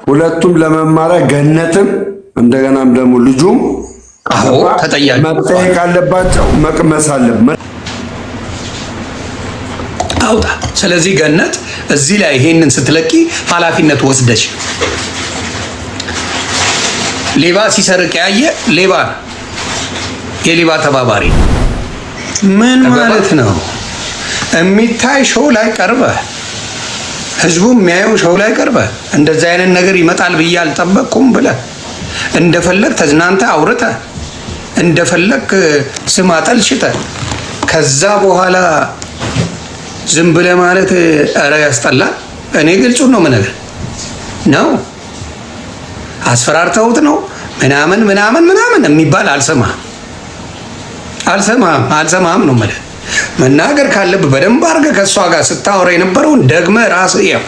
ሁለቱም ለመማሪያ ገነትም እንደገናም ደግሞ ልጁም ተጠያቂ መጠየቅ አለባቸው። መቅመስ አለበት አውጣ። ስለዚህ ገነት እዚህ ላይ ይሄንን ስትለቂ ኃላፊነት ወስደሽ ሌባ ሲሰርቅ ያየ ሌባ የሌባ ተባባሪ ምን ማለት ነው? የሚታይ ሾው ላይ ቀርበ ህዝቡ የሚያየው ሾው ላይ ቀርበ እንደዚህ አይነት ነገር ይመጣል ብዬ አልጠበቅኩም ብለ እንደፈለግ ተዝናንተ አውርተ እንደፈለግ ስም አጠልሽተ ከዛ በኋላ ዝም ብለ ማለት ኧረ ያስጠላል። እኔ ግልጹን ነው የምነግርህ ነው አስፈራርተውት ነው ምናምን ምናምን ምናምን የሚባል አልሰማም ነው ማለት መናገር ካለብህ በደንብ አድርገህ ከእሷ ጋር ስታወራ የነበረውን ደግመህ ራስህ ያው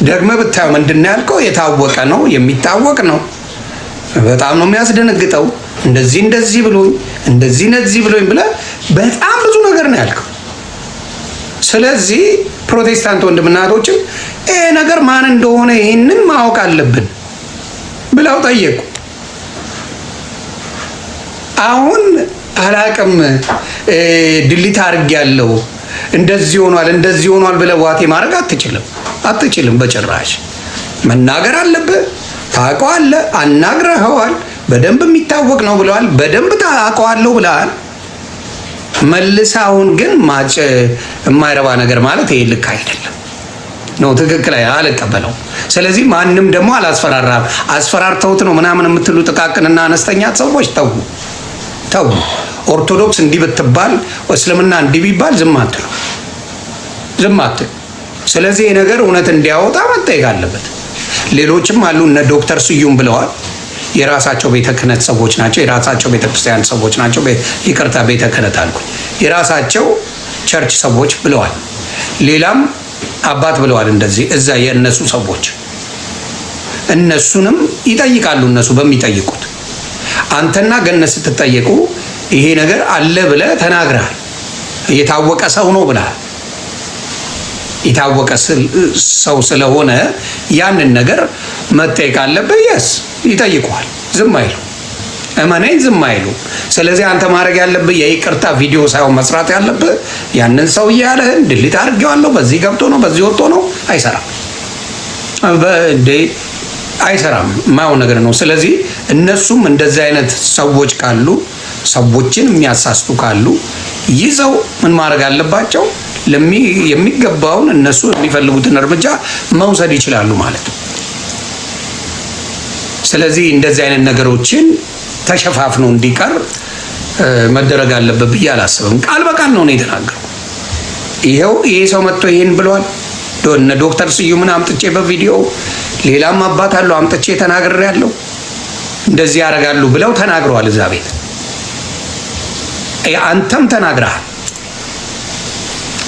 ደግመህ ብታየው ምንድን ነው ያልከው? የታወቀ ነው የሚታወቅ ነው። በጣም ነው የሚያስደነግጠው። እንደዚህ ብሎኝ እንደዚህ ብሎኝ ብለህ በጣም ብዙ ነገር ነው ያልከው። ስለዚህ ፕሮቴስታንት ወንድምና እህቶችም ይሄ ነገር ማን እንደሆነ ይህንን ማወቅ አለብን ብለው ጠየቁ። አሁን አላቅም ድሊት አድርጌያለሁ እንደዚህ ሆኗል ብለህ ዋቴ ማድረግ አትችልም በጭራሽ። መናገር አለብህ። ታውቀዋለህ፣ አናግረኸዋል፣ በደንብ የሚታወቅ ነው ብለዋል፣ በደንብ ታውቀዋለሁ ብለሃል። መልሰህ አሁን ግን የማይረባ ነገር ማለት ይሄ ልክ አይደለም ነው። ትክክል አልቀበለው። ስለዚህ ማንም ደግሞ አላስፈራራም። አስፈራርተውት ነው ምናምን የምትሉ ጥቃቅንና አነስተኛ ሰዎች ተው። ኦርቶዶክስ እንዲህ ብትባል እስልምና እንዲህ ቢባል ዝም አትሉ። ስለዚህ ይህ ነገር እውነት እንዲያወጣ መጠየቅ አለበት። ሌሎችም አሉ እነ ዶክተር ስዩም ብለዋል። የራሳቸው ቤተ ክህነት ሰዎች ናቸው። የራሳቸው ቤተ ክርስቲያን ሰዎች ናቸው። ይቅርታ ቤተ ክህነት አልኩኝ። የራሳቸው ቸርች ሰዎች ብለዋል። ሌላም አባት ብለዋል። እንደዚህ እዛ የእነሱ ሰዎች እነሱንም ይጠይቃሉ። እነሱ በሚጠይቁት አንተና ገነት ስትጠየቁ ይሄ ነገር አለ ብለህ ተናግረሃል። የታወቀ ሰው ነው ብለሃል። የታወቀ ሰው ስለሆነ ያንን ነገር መጠየቅ አለብህ። የስ ይጠይቁሃል። ዝም አይሉ እመነኝ፣ ዝም አይሉ። ስለዚህ አንተ ማድረግ ያለብህ የይቅርታ ቪዲዮ ሳይሆን መስራት ያለብህ ያንን ሰውዬ ያለህን ድሊት አድርጌዋለሁ፣ በዚህ ገብቶ ነው በዚህ ወጥቶ ነው፣ አይሰራም። የማይሆን ነገር ነው። ስለዚህ እነሱም እንደዚህ አይነት ሰዎች ካሉ ሰዎችን የሚያሳስቱ ካሉ ይዘው ምን ማድረግ አለባቸው? የሚገባውን እነሱ የሚፈልጉትን እርምጃ መውሰድ ይችላሉ ማለት ነው። ስለዚህ እንደዚህ አይነት ነገሮችን ተሸፋፍኖ እንዲቀር መደረግ አለበት ብዬ አላስብም። ቃል በቃል ነው የተናገረው። ይሄ ሰው መጥቶ ይሄን ብሏል። እነ ዶክተር ስዩምን አምጥቼ በቪዲዮ ሌላም አባት አለው አምጥቼ ተናግሬያለሁ፣ እንደዚህ ያደርጋሉ ብለው ተናግረዋል። እዛ ቤት አንተም ተናግረሃል።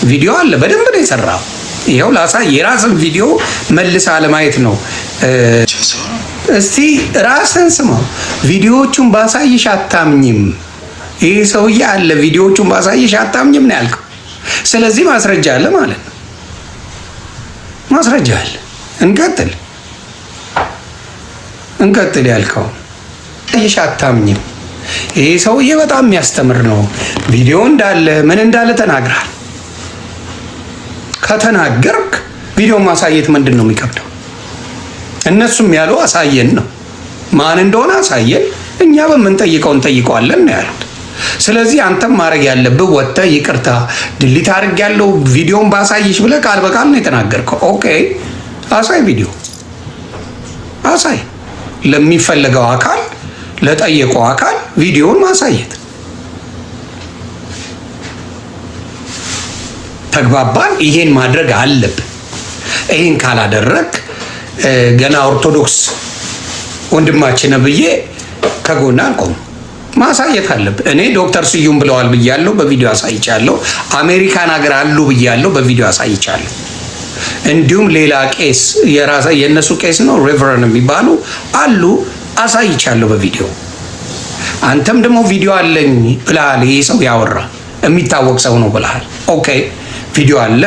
ቪዲዮ አለ፣ በደንብ ነው የሰራው። ይኸው ላሳይ። የራስን ቪዲዮ መልስ አለማየት ነው። እስቲ ራስን ስማው። ቪዲዮዎቹን ባሳይሽ አታምኝም። ይህ ሰውዬ አለ ቪዲዮዎቹን ባሳይሽ አታምኝም ነው ያልከው። ስለዚህ ማስረጃ አለ ማለት ነው። ማስረጃ አለ። እንቀጥል ያልከው ይሽ አታምኝም። ይህ ሰውዬ በጣም የሚያስተምር ነው። ቪዲዮ እንዳለ ምን እንዳለ ተናግረሃል። ከተናገርክ ቪዲዮ ማሳየት ምንድን ነው የሚከብደው? እነሱም ያሉ አሳየን ነው። ማን እንደሆነ አሳየን፣ እኛ በምንጠይቀው እንጠይቀዋለን ነው ያሉት። ስለዚህ አንተም ማድረግ ያለብህ ወጥተህ ይቅርታ ድሊት አድርጌያለሁ ቪዲዮን ባሳይሽ ብለህ ቃል በቃል ነው የተናገርከው። ኦኬ፣ አሳይ፣ ቪዲዮ አሳይ። ለሚፈለገው አካል ለጠየቀው አካል ቪዲዮን ማሳየት። ተግባባን? ይሄን ማድረግ አለብን። ይሄን ካላደረግ ገና ኦርቶዶክስ ወንድማችን ብዬ ከጎና አልቆም። ማሳየት አለብን። እኔ ዶክተር ስዩም ብለዋል ብያለሁ፣ በቪዲዮ አሳይቻለሁ። አሜሪካን ሀገር አሉ ብያለሁ፣ በቪዲዮ አሳይቻለሁ። እንዲሁም ሌላ ቄስ የእነሱ ቄስ ነው ሬቨረንድ የሚባሉ አሉ፣ አሳይቻለሁ በቪዲዮ። አንተም ደግሞ ቪዲዮ አለኝ ብለሃል። ይህ ሰው ያወራ የሚታወቅ ሰው ነው ብለሃል። ኦኬ፣ ቪዲዮ አለ።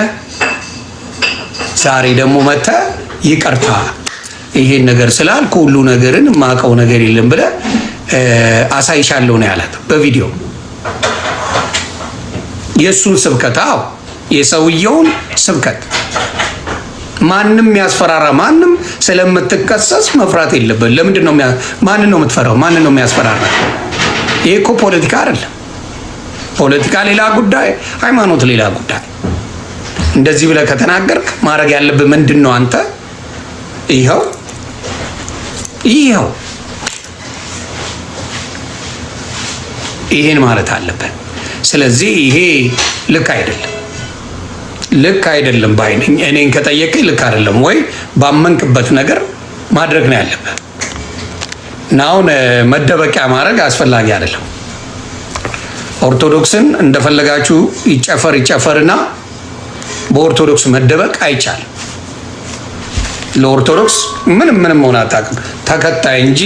ዛሬ ደግሞ መተህ ይቅርታ ይሄን ነገር ስላልኩ ሁሉ ነገርን የማውቀው ነገር የለም ብለህ አሳይሻለሁ ነው ያላት በቪዲዮ የእሱን ስብከት። አዎ የሰውየውን ስብከት ማንም ያስፈራራ ማንም ስለምትከሰስ መፍራት የለብን። ለምንድን ነው ማንን ነው የምትፈራው? ማንን ነው የሚያስፈራራ? ይሄ እኮ ፖለቲካ አይደለም። ፖለቲካ ሌላ ጉዳይ፣ ሃይማኖት ሌላ ጉዳይ። እንደዚህ ብለህ ከተናገርክ ማድረግ ያለብህ ምንድን ነው? አንተ ይኸው ይሄን ማለት አለብን። ስለዚህ ይሄ ልክ አይደለም፣ ልክ አይደለም ባይነኝ። እኔን ከጠየቀኝ ልክ አይደለም ወይ ባመንክበት ነገር ማድረግ ነው ያለብህ። እና አሁን መደበቂያ ማድረግ አስፈላጊ አይደለም። ኦርቶዶክስን እንደፈለጋችሁ ይጨፈርና በኦርቶዶክስ መደበቅ አይቻልም። ለኦርቶዶክስ ምንም ሆነ አታውቅም፣ ተከታይ እንጂ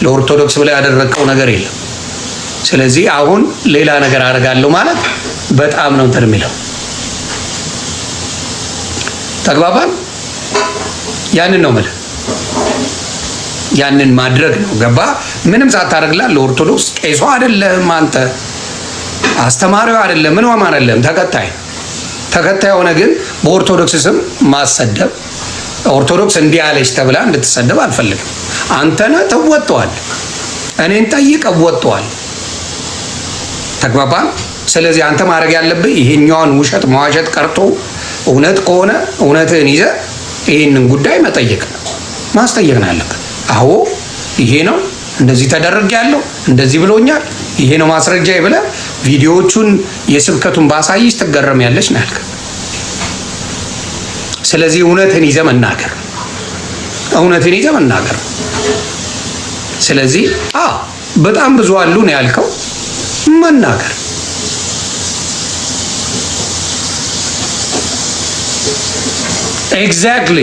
ለኦርቶዶክስ ብላ ያደረገው ነገር የለም። ስለዚህ አሁን ሌላ ነገር አደርጋለሁ ማለት በጣም ነው እንትን የሚለው። ተግባባን? ያንን ነው የምልህ፣ ያንን ማድረግ ነው። ገባ? ምንም ሳታደርግላት ለኦርቶዶክስ ቄሷ አይደለም አንተ፣ አስተማሪው አይደለም፣ ምንም አይደለም፣ ተከታይ ሆነ ግን በኦርቶዶክስ ስም ማሰደብ፣ ኦርቶዶክስ እንዲህ አለች ተብላ እንድትሰደብ አልፈልግም። አንተ ነህ ተወጥቷል፣ እኔን ጠይቅ እወጥቷል። ተግባባን? ስለዚህ አንተ ማድረግ ያለብህ ይሄኛውን ውሸት መዋሸት ቀርቶ እውነት ከሆነ እውነትህን ይዘህ ይህንን ጉዳይ መጠየቅ ነው፣ ማስጠየቅ ነው ያለብህ። አዎ ይሄ ነው እንደዚህ ተደረገ ያለው እንደዚህ ብሎኛል፣ ይሄ ነው ማስረጃ ብለህ ቪዲዮዎቹን የስብከቱን ባሳይሽ ትገረሚያለሽ ነው ያልከው። ስለዚህ እውነትን ይዘህ መናገር፣ እውነትን ይዘህ መናገር። ስለዚህ በጣም ብዙ አሉ ነው ያልከው፣ መናገር። ኤግዛክትሊ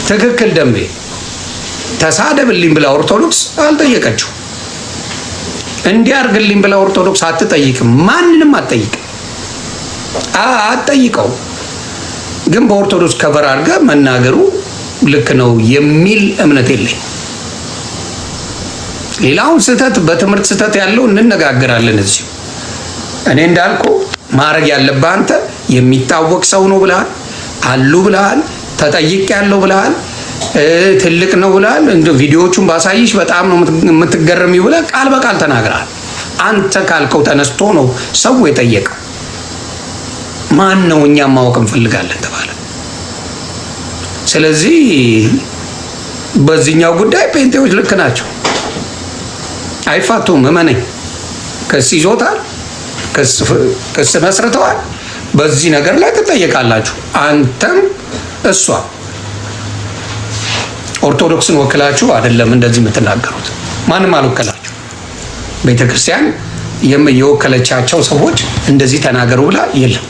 ትክክል። ደንቤ ተሳደብልኝ ብላ ኦርቶዶክስ አልጠየቀችው። እንዲያርግልኝ ብላ ኦርቶዶክስ አትጠይቅም፣ ማንንም አትጠይቀው። ግን በኦርቶዶክስ ከበር አድርገህ መናገሩ ልክ ነው የሚል እምነት የለኝ። ሌላውን ስህተት በትምህርት ስህተት ያለው እንነጋገራለን እዚሁ። እኔ እንዳልኩ ማድረግ ያለብህ አንተ የሚታወቅ ሰው ነው ብለሃል፣ አሉ ብለሃል፣ ተጠይቅ ያለው ብለሃል፣ ትልቅ ነው ብለሃል። እንደ ቪዲዮዎቹን ባሳይሽ በጣም ነው የምትገረሚው ብለህ ቃል በቃል ተናግረሃል። አንተ ካልከው ተነስቶ ነው ሰው የጠየቀው። ማን ነው? እኛም ማወቅ እንፈልጋለን ተባለ። ስለዚህ በዚህኛው ጉዳይ ጴንጤዎች ልክ ናቸው፣ አይፋቱም። እመነኝ። ክስ ይዞታል፣ ክስ መስርተዋል። በዚህ ነገር ላይ ትጠየቃላችሁ። አንተም እሷ ኦርቶዶክስን ወክላችሁ አይደለም እንደዚህ የምትናገሩት፣ ማንም አልወከላችሁ። ቤተክርስቲያን የወከለቻቸው ሰዎች እንደዚህ ተናገሩ ብላ የለም።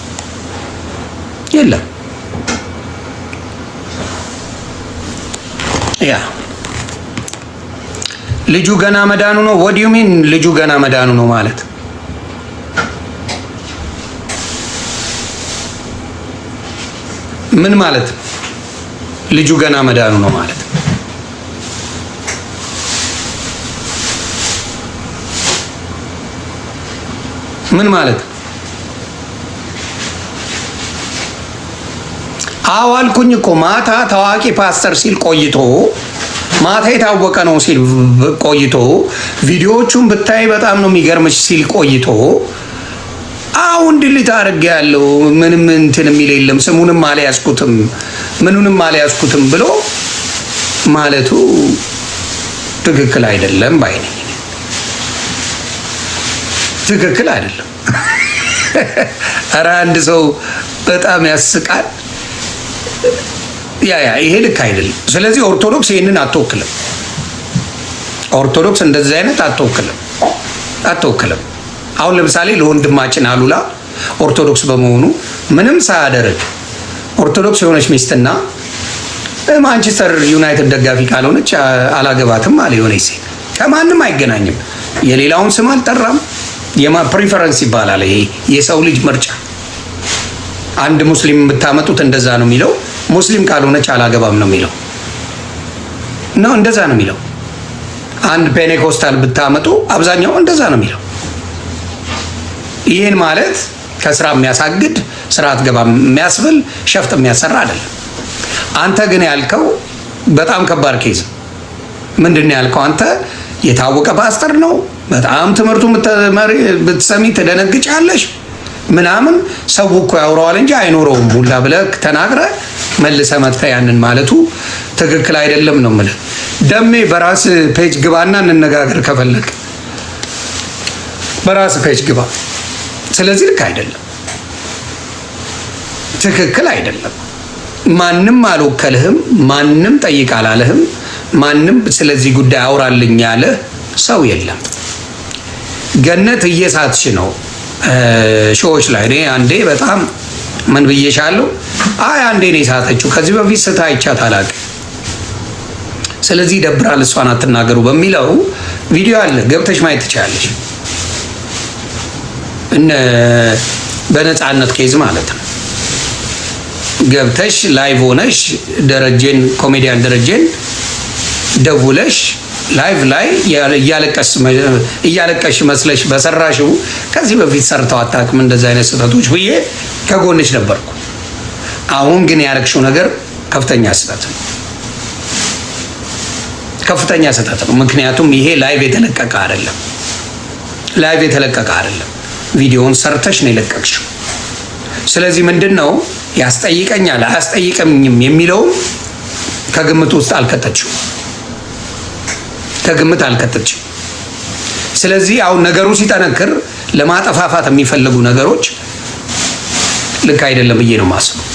ያ ልጁ ገና መዳኑ ነው። what do you mean ልጁ ገና መዳኑ ነው ማለት? ምን ማለት? ልጁ ገና መዳኑ ነው ማለት ምን ማለት? አዋልኩኝ እኮ ማታ ታዋቂ ፓስተር ሲል ቆይቶ ማታ የታወቀ ነው ሲል ቆይቶ ቪዲዮዎቹን ብታይ በጣም ነው የሚገርምሽ ሲል ቆይቶ አሁን ድልት አድርጌ ያለው ምንም እንትን የሚል የለም ስሙንም አልያዝኩትም ምኑንም አልያዝኩትም ብሎ ማለቱ ትክክል አይደለም ባይ ነኝ። ትክክል አይደለም። ኧረ አንድ ሰው በጣም ያስቃል። ይሄ ልክ አይደለም። ስለዚህ ኦርቶዶክስ ይሄንን አትወክልም። ኦርቶዶክስ እንደዚህ አይነት አትወክልም። አሁን ለምሳሌ ለወንድማችን አሉላ ኦርቶዶክስ በመሆኑ ምንም ሳያደርግ ኦርቶዶክስ የሆነች ሚስትና ማንቸስተር ዩናይትድ ደጋፊ ካልሆነች አላገባትም አለ። የሆነች ሴት ከማንም አይገናኝም። የሌላውን ስም አልጠራም። ፕሪፈረንስ ይባላል። ይሄ የሰው ልጅ ምርጫ። አንድ ሙስሊም የምታመጡት እንደዛ ነው የሚለው። ሙስሊም ካልሆነች አላገባም ነው የሚለው። ነው እንደዛ ነው የሚለው። አንድ ፔኔኮስታል ብታመጡ አብዛኛው እንደዛ ነው የሚለው። ይህን ማለት ከስራ የሚያሳግድ ስራ አትገባ የሚያስብል ሸፍጥ የሚያሰራ አይደለም። አንተ ግን ያልከው በጣም ከባድ ኬዝ። ምንድን ነው ያልከው አንተ? የታወቀ ፓስተር ነው፣ በጣም ትምህርቱ ብትሰሚ ትደነግጫለሽ ምናምን። ሰው እኮ ያውረዋል እንጂ አይኖረውም ሁላ ብለህ ተናግረህ መልሰህ መጥተህ ያንን ማለቱ ትክክል አይደለም ነው የምልህ። ደሜ በራስ ፔጅ ግባና እንነጋገር ከፈለግ በራስ ፔጅ ግባ። ስለዚህ ልክ አይደለም፣ ትክክል አይደለም። ማንም አልወከልህም፣ ማንም ጠይቅ አላለህም፣ ማንም ስለዚህ ጉዳይ አውራልኝ ያለ ሰው የለም። ገነት እየሳትሽ ነው ሾዎች ላይ። እኔ አንዴ በጣም ምን ብዬሻለሁ? አይ አንዴ ነው የሳተችው፣ ከዚህ በፊት ስታ አይቻት አላውቅም። ስለዚህ ይደብራል እሷን አትናገሩ በሚለው ቪዲዮ አለ፣ ገብተሽ ማየት ትችላለሽ። በነፃነት ኬዝ ማለት ነው። ገብተሽ ላይቭ ሆነሽ ደረጀን ኮሜዲያን ደረጀን ደውለሽ ላይቭ ላይ እያለቀሽ መስለሽ በሰራሽው ከዚህ በፊት ሰርተው አታውቅም እንደዚህ አይነት ስህተቶች ብዬ ከጎንሽ ነበርኩ። አሁን ግን ያረግሽው ነገር ከፍተኛ ስህተት ነው፣ ከፍተኛ ስህተት ነው። ምክንያቱም ይሄ ላይቭ የተለቀቀ አይደለም፣ ላይቭ የተለቀቀ አይደለም። ቪዲዮውን ሰርተሽ ነው የለቀቅሽው። ስለዚህ ምንድን ነው ያስጠይቀኛል አያስጠይቀኝም የሚለውም ከግምት ውስጥ አልከተችው፣ ከግምት አልከተችው። ስለዚህ አሁን ነገሩ ሲጠነክር ለማጠፋፋት የሚፈልጉ ነገሮች ልክ አይደለም ብዬ ነው የማስበው።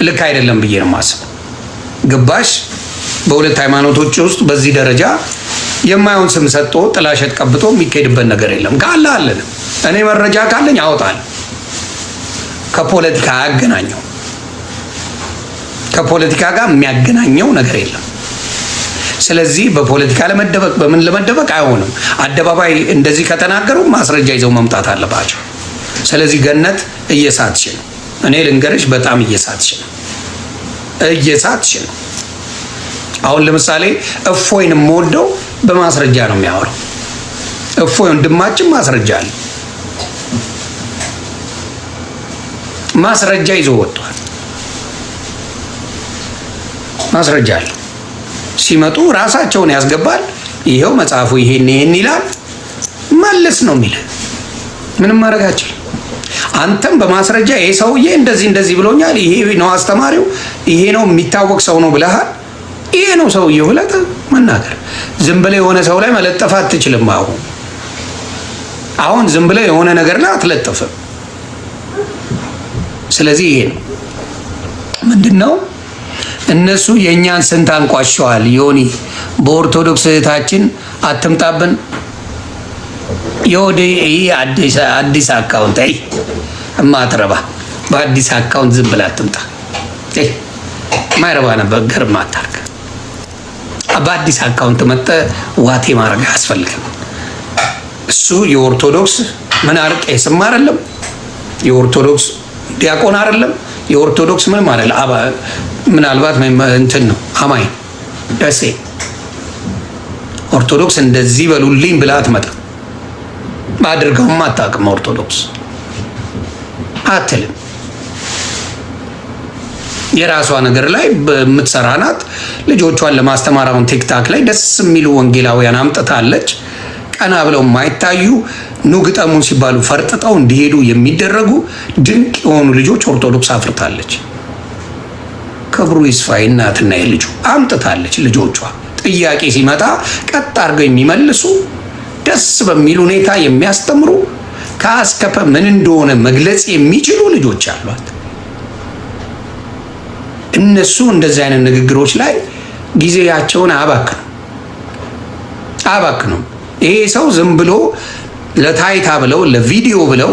ልክ አይደለም ብዬ ነው የማስበው። ግባሽ በሁለት ሃይማኖቶች ውስጥ በዚህ ደረጃ የማይሆን ስም ሰጥቶ ጥላሸት ቀብቶ የሚካሄድበት ነገር የለም። ካለ አለን፣ እኔ መረጃ ካለኝ አወጣለሁ። ከፖለቲካ አያገናኘው፣ ከፖለቲካ ጋር የሚያገናኘው ነገር የለም። ስለዚህ በፖለቲካ ለመደበቅ በምን ለመደበቅ አይሆንም። አደባባይ እንደዚህ ከተናገሩ ማስረጃ ይዘው መምጣት አለባቸው። ስለዚህ ገነት እየሳትሽ ነው። እኔ ልንገርሽ፣ በጣም እየሳትሽ ነው፣ እየሳትሽ ነው። አሁን ለምሳሌ እፎይን የምወደው በማስረጃ ነው የሚያወራው። እፎይ ወንድማችን ማስረጃ አለ፣ ማስረጃ ይዞ ወጥቷል። ማስረጃ አለ። ሲመጡ ራሳቸውን ያስገባል። ይሄው መጽሐፉ ይሄን ይላል፣ መልስ ነው የሚል። ምንም ማድረጋችን። አንተም በማስረጃ ይሄ ሰውዬ እንደዚህ ብሎኛል፣ ይሄ ነው አስተማሪው፣ ይሄ ነው የሚታወቅ ሰው ነው ብለሃል፣ ይሄ ነው ሰውዬው ብለህ መናገር። ዝም ብለህ የሆነ ሰው ላይ መለጠፍ አትችልም። አሁን ዝም ብለህ የሆነ ነገር ላይ አትለጥፍም። ስለዚህ ይሄ ነው ምንድነው? እነሱ የእኛን ስንት አንቋሸዋል። ዮኒ በኦርቶዶክስ እህታችን አትምጣብን። የወደ አዲስ አካውንት እማትረባ በአዲስ አካውንት ዝም ብላ አትምጣ። ማይረባ ነበር ገርማ አታርግ። በአዲስ አካውንት መጠ ዋቴ ማድረግ አያስፈልግም። እሱ የኦርቶዶክስ ምን አርቅ ስም አይደለም፣ የኦርቶዶክስ ዲያቆን አይደለም፣ የኦርቶዶክስ ምንም አይደለም። ምናልባት እንትን ነው አማኝ ደሴ ኦርቶዶክስ እንደዚህ በሉልኝ ብላ አትመጣም። አድርገውም አታውቅም። ኦርቶዶክስ አትልም። የራሷ ነገር ላይ የምትሰራ ናት። ልጆቿን ለማስተማር አሁን ቲክታክ ላይ ደስ የሚሉ ወንጌላውያን አምጥታለች። ቀና ብለው የማይታዩ ኑ ግጠሙን ሲባሉ ፈርጥጠው እንዲሄዱ የሚደረጉ ድንቅ የሆኑ ልጆች ኦርቶዶክስ አፍርታለች። ክብሩ ይስፋ እናትና የልጁ አምጥታለች። ልጆቿ ጥያቄ ሲመጣ ቀጥ አድርገው የሚመልሱ ደስ በሚል ሁኔታ የሚያስተምሩ ከአስከፈ ምን እንደሆነ መግለጽ የሚችሉ ልጆች አሏት። እነሱ እንደዚህ አይነት ንግግሮች ላይ ጊዜያቸውን አባክነው። ይሄ ሰው ዝም ብሎ ለታይታ ብለው ለቪዲዮ ብለው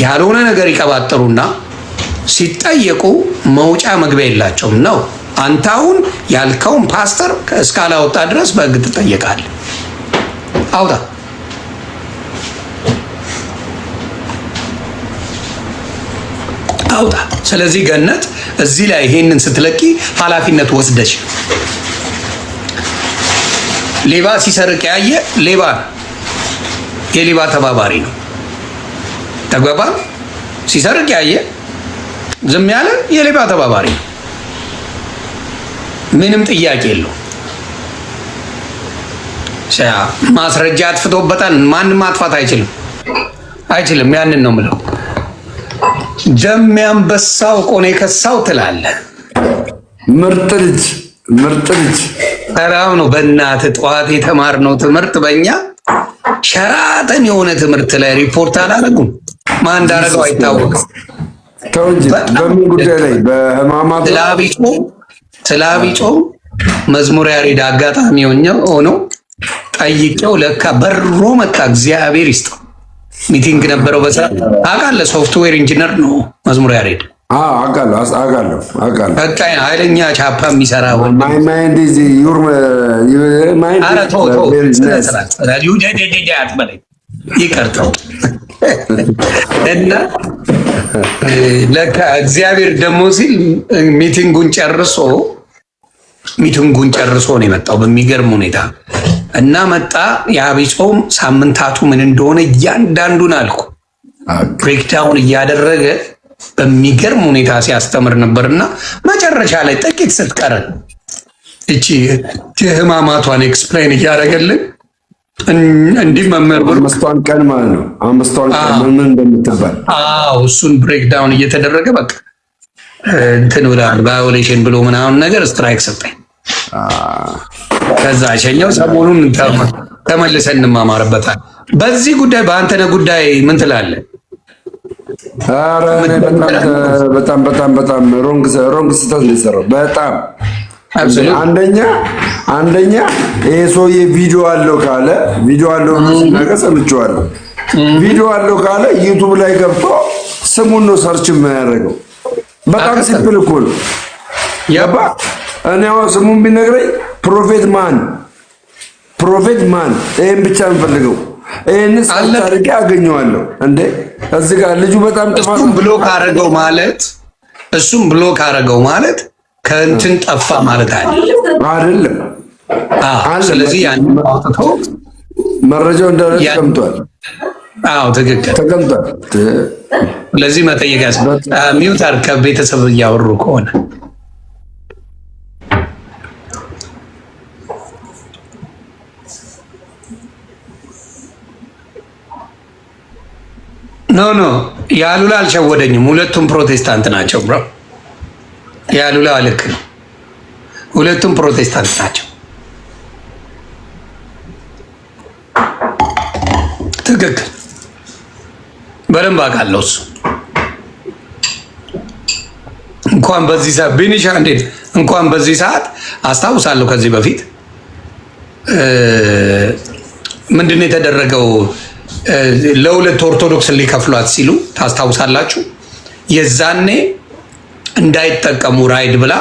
ያልሆነ ነገር ይቀባጠሩና ሲጠየቁ መውጫ መግቢያ የላቸውም ነው። አንተ አሁን ያልከውን ፓስተር እስካላወጣ ድረስ በሕግ ትጠየቃለህ። አውጣ። ስለዚህ ገነት እዚህ ላይ ይሄንን ስትለቂ ኃላፊነት ወስደሽ ሌባ ሲሰርቅ ያየ ሌባ ነው፣ የሌባ ተባባሪ ነው። ተግባባ። ሲሰርቅ ያየ ዝም ያለ የሌባ ተባባሪ ነው። ምንም ጥያቄ የለው። ማስረጃ አጥፍቶበታል። ማንም ማጥፋት አይችልም። ያንን ነው የምለው። ደም ያንበሳው ቆኔ ከሳው ትላለህ። ምርጥ ልጅ ተራው ነው። በእናትህ ጠዋት የተማርነው ትምህርት በእኛ ሸራተን የሆነ ትምህርት ላይ ሪፖርት አላደረጉም። ማን እንዳደረገው አይታወቅም። ተው እንጂ በምን ጉዳይ ላይ? በህማማት ስላቢጮ መዝሙር ያሬድ አጋጣሚ ሆኖ ጠይቄው ለካ በሮ መጣ። እግዚአብሔር ይስጠው። ሚቲንግ ነበረው በሰዓት አውቃለህ። ሶፍትዌር ኢንጂነር ነው መዝሙር ያሬድ። አውቃለሁ። በቃ ኃይለኛ ቻፓ የሚሰራ ይቀርተው እና ለካ እግዚአብሔር ደግሞ ሲል ሚቲንጉን ጨርሶ ነው የመጣው በሚገርም ሁኔታ። እና መጣ የዐቢይ ጾም ሳምንታቱ ምን እንደሆነ እያንዳንዱን አልኩ ብሬክዳውን እያደረገ በሚገርም ሁኔታ ሲያስተምር ነበርና መጨረሻ ላይ ጥቂት ስትቀረን እቺ የህማማቷን ኤክስፕሌን እያደረገልን እንዲህ መምህር አምስቷን ቀን ማለት ነው። አምስቷን ቀን ምን እንደምትባል እሱን ብሬክዳውን እየተደረገ በቃ እንትን ብለዋል ቫዮሌሽን ብሎ ምናምን ነገር ስትራይክ ሰጠኝ። ከዛ ሸኛው። ሰሞኑን ተመልሰን እንማማርበታል። በዚህ ጉዳይ በአንተነህ ጉዳይ ምን ትላለህ? ኧረ በጣም ሮንግ ስህተት ነው የሰራው። በጣም አንደኛ ይሄ ሰውዬ ቪዲዮ አለው ካለ ነገር ሰምቼዋለሁ። ቪዲዮ አለው ካለ ዩቱብ ላይ ገብቶ ስሙን ነው ሰርች የማያደርገው። በጣም ሲምፕል እኮ ነው። ያባ እኔ አሁን ስሙን ቢነግረኝ ፕሮፌት ማን ይሄን ብቻ የምፈልገው ይሄን ሰርች አድርጌ አገኘዋለሁ። እንዴ እዚህ ጋር ልጁ በጣም ጥፋት እሱም ብሎክ አደረገው ማለት ከእንትን ጠፋ ማለት አይደለም። ስለዚህ ያን አውጥቶ መረጃው እንዳለ ተቀምጧል። ትክክል ተቀምጧል። ስለዚህ መጠየቅ ሚውት አድርግ ከቤተሰብ እያወሩ ከሆነ ኖ ያሉላ አልሸወደኝም። ሁለቱም ፕሮቴስታንት ናቸው ብሮ። ያሉላ ልክ ነው። ሁለቱም ፕሮቴስታንት ናቸው። ትክክል። በደንብ አውቃለሁ። እሱ እንኳን በዚህ ሰዓት ቢኒሻ እንዴት እንኳን በዚህ ሰዓት አስታውሳለሁ። ከዚህ በፊት ምንድን ነው የተደረገው? ለሁለት ኦርቶዶክስ ሊከፍሏት ሲሉ ታስታውሳላችሁ። የዛኔ እንዳይጠቀሙ ራይድ ብላ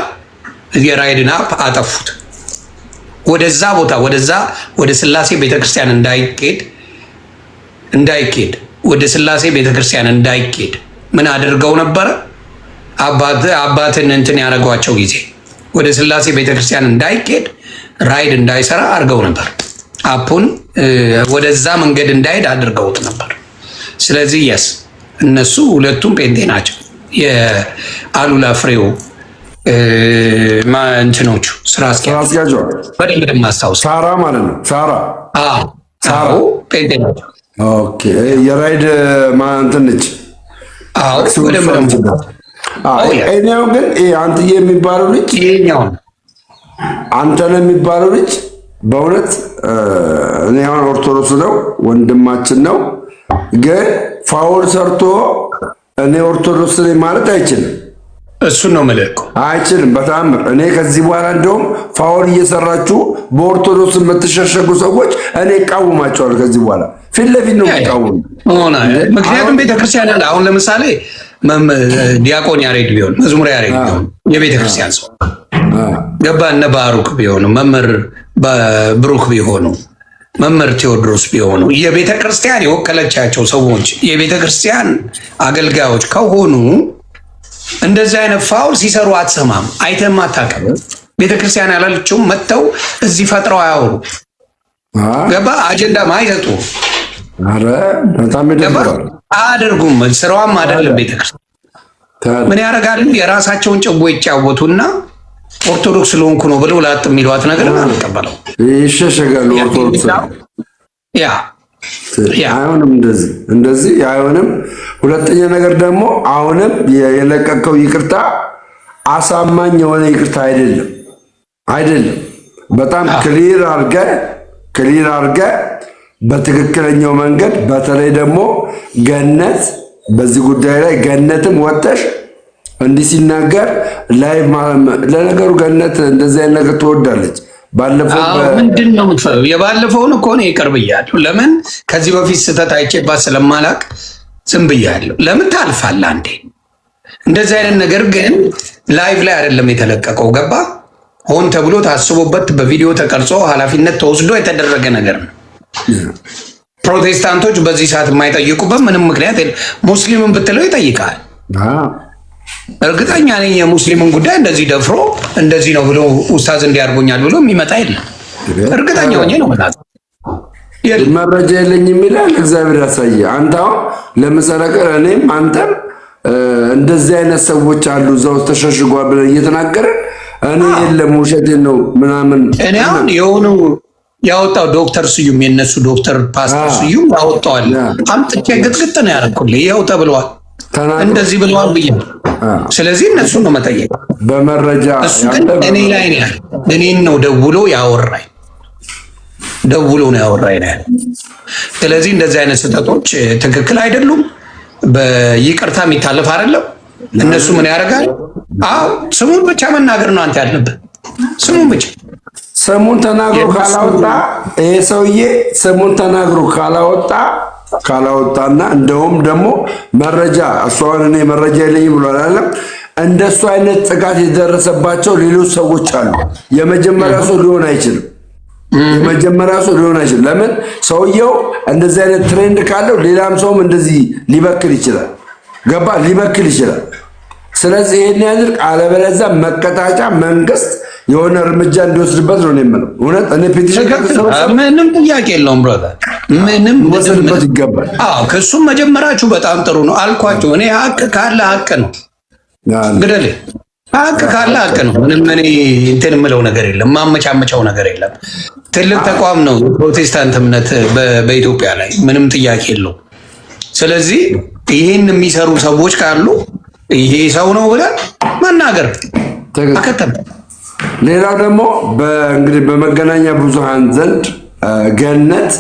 የራይድን አፕ አጠፉት። ወደዛ ቦታ ወደ ስላሴ ቤተክርስቲያን እንዳይኬድ ወደ ስላሴ ቤተክርስቲያን እንዳይኬድ ምን አድርገው ነበረ? አባትን እንትን ያደረጓቸው ጊዜ ወደ ስላሴ ቤተክርስቲያን እንዳይኬድ ራይድ እንዳይሰራ አድርገው ነበር። አፑን ወደዛ መንገድ እንዳይሄድ አድርገውት ነበር። ስለዚህ የስ እነሱ ሁለቱም ጴንጤ ናቸው። የአሉላ ፍሬው እንትኖቹ ስራ አስኪያጅ በደንብ ማስታወስ ሳራ ማለት ነው። ሳራ ጴንጤ ናቸው። ኦኬ የራይድ እንትን ነች። እኔው ግን አንተዬ የሚባለው ልጅ ይሄኛው አንተነህ የሚባለው ልጅ በእውነት እኔ አሁን ኦርቶዶክስ ነው ወንድማችን ነው፣ ግን ፋውል ሰርቶ እኔ ኦርቶዶክስ ነኝ ማለት አይችልም። እሱን ነው መልኩ አይችልም በተአምር። እኔ ከዚህ በኋላ እንደውም ፋውል እየሰራችሁ በኦርቶዶክስ የምትሸሸጉ ሰዎች እኔ እቃወማቸዋለሁ። ከዚህ በኋላ ፊት ለፊት ነው የሚቃወሙ። ምክንያቱም ቤተክርስቲያን አለ። አሁን ለምሳሌ ዲያቆን ያሬድ ቢሆን መዝሙር ያሬድ ቢሆን የቤተክርስቲያን ሰው ገባ፣ እነ ባሩክ ቢሆኑ መምህር ብሩክ ቢሆኑ መምህር ቴዎድሮስ ቢሆኑ የቤተ ክርስቲያን የወከለቻቸው ሰዎች የቤተ ክርስቲያን አገልጋዮች ከሆኑ እንደዚህ አይነት ፋውል ሲሰሩ አትሰማም፣ አይተም አታውቅም። ቤተ ክርስቲያን ያላለችውም መጥተው እዚህ ፈጥረው አያወሩ። ገባ አጀንዳ ማይሰጡ አረ በጣም ይደብራል። አያደርጉም። ስራዋም አይደለም ቤተክርስቲያን ምን ያደርጋል? የራሳቸውን ጭቦ ይጫወቱና ኦርቶዶክስ ስለሆንኩ ነው ብለው ላጥ የሚሏት ነገር አንቀበለው። ይሸሸጋሉ። ኦርቶዶክስ አይሆንም፣ እንደዚህ አይሆንም። ሁለተኛ ነገር ደግሞ አሁንም የለቀቀው ይቅርታ አሳማኝ የሆነ ይቅርታ አይደለም። በጣም ክሊር አድርገ በትክክለኛው መንገድ በተለይ ደግሞ ገነት በዚህ ጉዳይ ላይ ገነትም ወጥተሽ እንዲህ ሲናገር ላይቭ ለነገሩ ገነት እንደዚህ አይነት ነገር ትወዳለች። ባለፈው ምንድን ነው የምትፈው? የባለፈውን እኮ ነው ይቅር ብያለሁ። ለምን ከዚህ በፊት ስህተት አይቼባት ስለማላቅ ዝም ብያለሁ። ለምን ታልፋለህ አንዴ? እንደዚህ አይነት ነገር ግን ላይቭ ላይ አይደለም የተለቀቀው። ገባ? ሆን ተብሎ ታስቦበት በቪዲዮ ተቀርጾ ኃላፊነት ተወስዶ የተደረገ ነገር ነው። ፕሮቴስታንቶች በዚህ ሰዓት የማይጠይቁበት ምንም ምክንያት የለም። ሙስሊምን ብትለው ይጠይቃል። እርግጠኛ ነኝ የሙስሊምን ጉዳይ እንደዚህ ደፍሮ እንደዚህ ነው ብሎ ኡስታዝ እንዲያርጎኛል ብሎ የሚመጣ የለም። እርግጠኛ ሆኜ ነው ማለት መረጃ የለኝም ይላል። እግዚአብሔር ያሳየ። አንተ አሁን ለመሰረቀር እኔም አንተም እንደዚህ አይነት ሰዎች አሉ እዛ ውስጥ ተሸሽጓል ብለን እየተናገርን እኔ የለም ውሸቴን ነው ምናምን እኔ አሁን የሆኑ ያወጣው ዶክተር ስዩም የነሱ ዶክተር ፓስተር ስዩም ያወጣዋል። አምጥቼ ግጥግጥ ነው ያደረኩልህ። ይኸው ተብለዋል እንደዚህ ብለዋል ብዬ። ስለዚህ እነሱ ነው መጠየቅ በመረጃ እሱ ግን እኔ ላይ ነው ያለው። እኔን ነው ደውሎ ያወራኝ ነው ያወራኝ። ስለዚህ እንደዚህ አይነት ስህተቶች ትክክል አይደሉም። በይቅርታ የሚታለፍ አይደለም። እነሱ ምን ያደርጋል? አዎ ስሙን ብቻ መናገር ነው አንተ ያለብህ። ስሙን ብቻ ስሙን ተናግሮ ካላወጣ ይሄ ሰውዬ ስሙን ተናግሮ ካላወጣና እንደውም ደግሞ መረጃ እሷን እኔ መረጃ የለኝም ብሎ አላለም። እንደሱ አይነት ጥቃት የደረሰባቸው ሌሎች ሰዎች አሉ። የመጀመሪያ ሰው ሊሆን አይችልም። ለምን ሰውየው እንደዚህ አይነት ትሬንድ ካለው ሌላም ሰውም እንደዚህ ሊበክል ይችላል። ገባ? ሊበክል ይችላል። ስለዚህ ይሄን ያድርግ፣ አለበለዚያ መቀጣጫ መንግስት የሆነ እርምጃ እንዲወስድበት ነው የምለው። እውነት እኔ ፔቲሽን ምንም ጥያቄ የለውም ብራዘር፣ ምንም ወሰድበት ይገባል። ክሱም መጀመራችሁ በጣም ጥሩ ነው አልኳቸው። እኔ ሀቅ ካለ ሀቅ ነው ግደል፣ ሀቅ ካለ ሀቅ ነው። ምንም እኔ እንትን የምለው ነገር የለም፣ ማመቻመቻው ነገር የለም። ትልቅ ተቋም ነው ፕሮቴስታንት እምነት በኢትዮጵያ ላይ ምንም ጥያቄ የለውም። ስለዚህ ይህን የሚሰሩ ሰዎች ካሉ ይሄ ሰው ነው ብለን መናገር አከተም። ሌላው ደግሞ እንግዲህ በመገናኛ ብዙሃን ዘንድ ገነት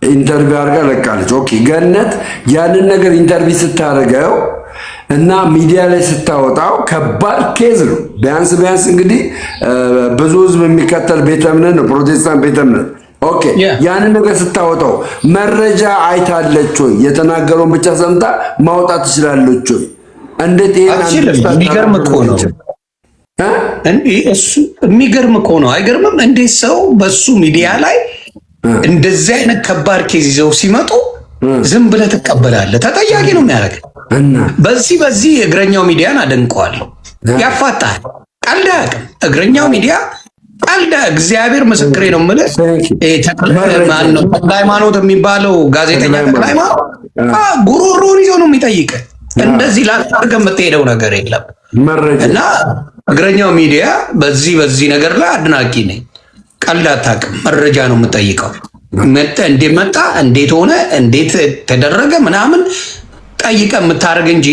ኢንተርቪው አድርጋ ለቃለች። ኦኬ ገነት ያንን ነገር ኢንተርቪው ስታደርገው እና ሚዲያ ላይ ስታወጣው ከባድ ኬዝ ነው። ቢያንስ እንግዲህ ብዙ ህዝብ የሚከተል ቤተ እምነት ነው ፕሮቴስታንት ቤተ እምነት። ኦኬ ያንን ነገር ስታወጣው መረጃ አይታለች ወይ? የተናገረውን ብቻ ሰምታ ማውጣት ትችላለች ወይ? እንዴት የሚገርም እኮ ነው። እሱ የሚገርም እኮ ነው። አይገርምም? እንዴት ሰው በሱ ሚዲያ ላይ እንደዚህ አይነት ከባድ ኬዝ ይዘው ሲመጡ ዝም ብለህ ትቀበላለህ? ተጠያቂ ነው የሚያደርግ። በዚህ እግረኛው ሚዲያን አደንቀዋለሁ። ያፋታል። ቀልድ አያውቅም እግረኛው ሚዲያ ቀልድ። እግዚአብሔር ምስክሬ ነው የምልህ። ተክለ ሃይማኖት የሚባለው ጋዜጠኛ ተክለ ሃይማኖት ጉሮሮን ይዞ ነው የሚጠይቅህ። እንደዚህ ላታርገህ የምትሄደው ነገር የለም። እና እግረኛው ሚዲያ በዚህ ነገር ላይ አድናቂ ነኝ። ቀልድ አታውቅም። መረጃ ነው የምጠይቀው። እንዴት መጣ፣ እንዴት ሆነ፣ እንዴት ተደረገ ምናምን ጠይቀህ የምታደርግ እንጂ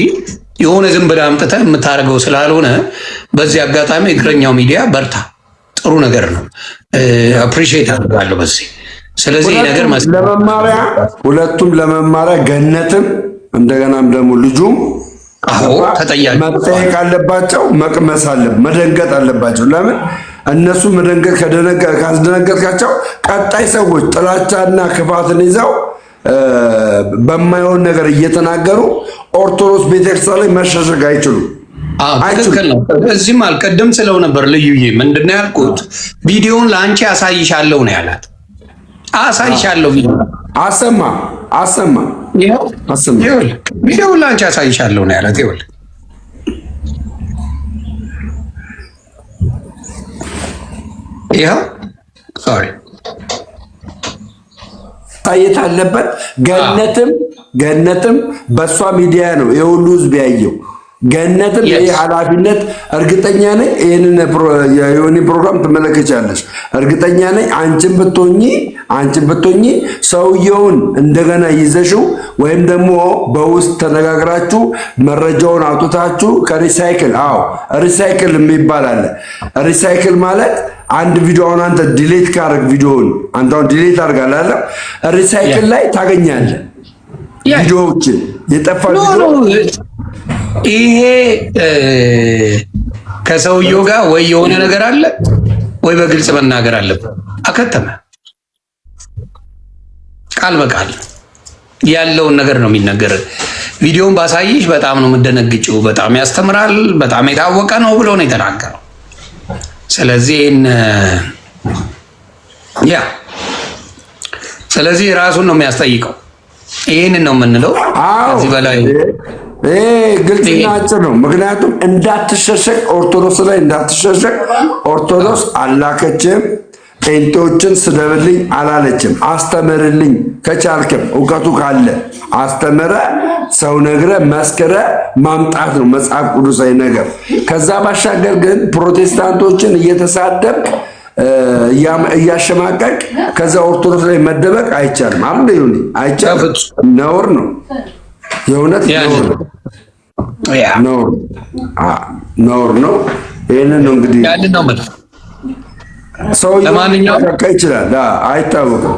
የሆነ ዝም ብለህ አምጥተህ የምታደርገው ስላልሆነ በዚህ አጋጣሚ እግረኛው ሚዲያ በርታ፣ ጥሩ ነገር ነው። አፕሪሺየት አድርጋለሁ በዚህ። ስለዚህ ነገር ለመማሪያ ሁለቱም ለመማሪያ ገነትም እንደገናም ደግሞ ልጁም ተጠያቂ መጠየቅ አለባቸው። መቅመስ መደንገጥ አለባቸው። ለምን እነሱ መደንገጥ ካስደነገጥካቸው ቀጣይ ሰዎች ጥላቻና ክፋትን ይዘው በማይሆን ነገር እየተናገሩ ኦርቶዶክስ ቤተክርስቲያን ላይ መሸሸግ አይችሉም። ትክክል ነው። እዚህም አልቀደም ስለው ነበር ልዩዬ ምንድን ነው ያልኩት? ቪዲዮውን ለአንቺ አሳይሻለሁ ነው ያላት። አሳይሻለሁ ቪዲዮ አሰማ ቪዲዮውን ለአንቺ አሳይሻለሁ ነው ያላት። ይኸውልህ ይኸው ሶሪ ታየት አለበት። ገነትም በእሷ ሚዲያ ነው የሁሉ ህዝብ ያየው። ገነትም ይህ ኃላፊነት እርግጠኛ ነኝ ይህንን የዮኒ ፕሮግራም ትመለከቻለሽ። እርግጠኛ ነኝ አንቺን ብትሆኚ ሰውየውን እንደገና ይዘሽው ወይም ደግሞ በውስጥ ተነጋግራችሁ መረጃውን አውጥታችሁ ከሪሳይክል ሪሳይክል የሚባል አለ። ሪሳይክል ማለት አንድ ቪዲዮ አሁን አንተ ዲሌት ካረግ ቪዲዮውን አንተ አሁን ዲሌት አድርጋለህ አይደል? ሪሳይክል ላይ ታገኛለህ ቪዲዮዎችን የጠፋ ቪዲዮ። ይሄ ከሰውየው ጋር ወይ የሆነ ነገር አለ ወይ በግልጽ መናገር አለበት። አከተመ ቃል በቃል ያለውን ነገር ነው የሚነገር። ቪዲዮውን ባሳይሽ በጣም ነው የምደነግጭው። በጣም ያስተምራል፣ በጣም የታወቀ ነው ብሎ ነው የተናገረው። ስለዚህ ስለዚህ ራሱን ነው የሚያስጠይቀው። ይህንን ነው የምንለው። ከዚህ በላይ ግልጽና አጭር ነው። ምክንያቱም እንዳትሸሸቅ፣ ኦርቶዶክስ ላይ እንዳትሸሸቅ። ኦርቶዶክስ አላከችም፣ ጴንጤዎችን ስደብልኝ አላለችም። አስተምርልኝ ከቻልክም እውቀቱ ካለ አስተምረ ሰው ነግረ መስክረ ማምጣት ነው መጽሐፍ ቅዱሳዊ ነገር። ከዛ ባሻገር ግን ፕሮቴስታንቶችን እየተሳደብክ እያሸማቀቅ ከዛ ኦርቶዶክስ ላይ መደበቅ አይቻልም። አሁን ይሁን አይቻልም። ነውር ነው፣ የእውነት ነውር ነው። ይሄንን ነው እንግዲህ ሰው ይችላል አይታወቅም።